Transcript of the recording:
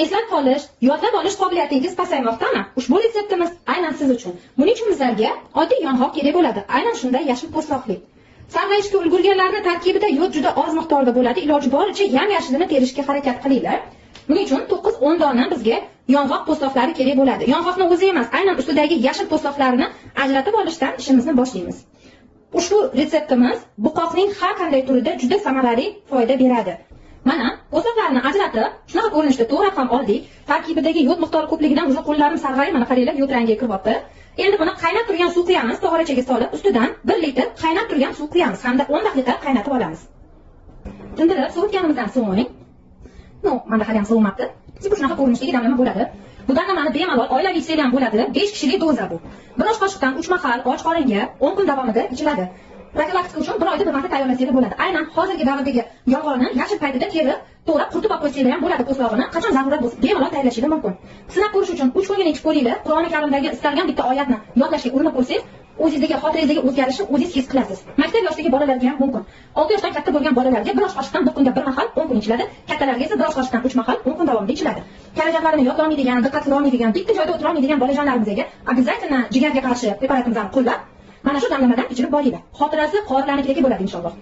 eslab qolish, yodlab olish qobiliyatingiz pasaymoqdami? Ushbu retseptimiz aynan siz uchun. Buning uchun bizlarga oddiy yong'oq kerak bo'ladi. Aynan shunday yashil po'stloqli. Sarg'ayishga ulgurganlarning tarkibida yod juda oz miqdorda bo'ladi. Iloji boricha yam-yashilini terishga harakat qilinglar. Buning uchun 9-10 dona bizga yong'oq po'stloqlari kerak bo'ladi. Yong'oqni o'zi emas, aynan ustidagi yashil po'stloqlarini ajratib olishdan ishimizni boshlaymiz. Ushbu retseptimiz buqoqning har qanday turida juda samarali foyda beradi. Mana po'stloqlarni ajratib, shunaqa ko'rinishda to'g'rab ham oldik. Tarkibidagi yod miqdori ko'pligidan o'zi qo'llarim sarg'ayib, mana qaranglar, yod rangiga kiryapti. Endi buni qaynab turgan suv quyamiz, tog'orachaga solib, ustidan 1 litr qaynab turgan suv quyamiz hamda 10 daqiqa qaynatib olamiz. Tindirib, sovutganimizdan so'ng, mana hali ham sovimabdi. Siz shunaqa ko'rinishdagi damlama bo'ladi. Bu damlamani bemalol oilaviy sevgan bo'ladi. 5 kishilik doza bu. Bir osh qoshiqdan 3 mahal och qoringa 10 kun davomida ichiladi. Profilaktika uchun bir oyda bir marta tayyorlasanglar bo'ladi. Aynan hozirgi davrdagi yong'oqni yashil paytida terib, to'g'rab quritib olib qo'ysanglar ham bo'ladi po'stlog'ini. Qachon zarurat bo'lsa, bemalol tayyorlashingiz mumkin. Sinab ko'rish uchun 3 kunga ichib ko'ringlar. Qur'oni Karimdagi istalgan bitta oyatni yodlashga urinib ko'rsangiz, o'zingizdagi xotirangizdagi o'zgarishni o'zingiz his qilasiz. Maktab yoshidagi bolalarga ham mumkin. 6 yoshdan katta bo'lgan bolalarga bir osh qoshiqdan bir kunda bir mahal 10 kun ichiladi. Kattalarga esa bir osh qoshiqdan 3 mahal 10 kun davomida ichiladi. Kelajaklarini yodlolmaydigan, diqqat qilolmaydigan, bitta joyda o'tirolmaydigan bolajonlarimizga обязательно jigarga qarshi preparatimizni qo'llab, mana shu damlamadan ichirib boringlar. Xotirasi qorilarnikidagi bo'ladi inshaalloh.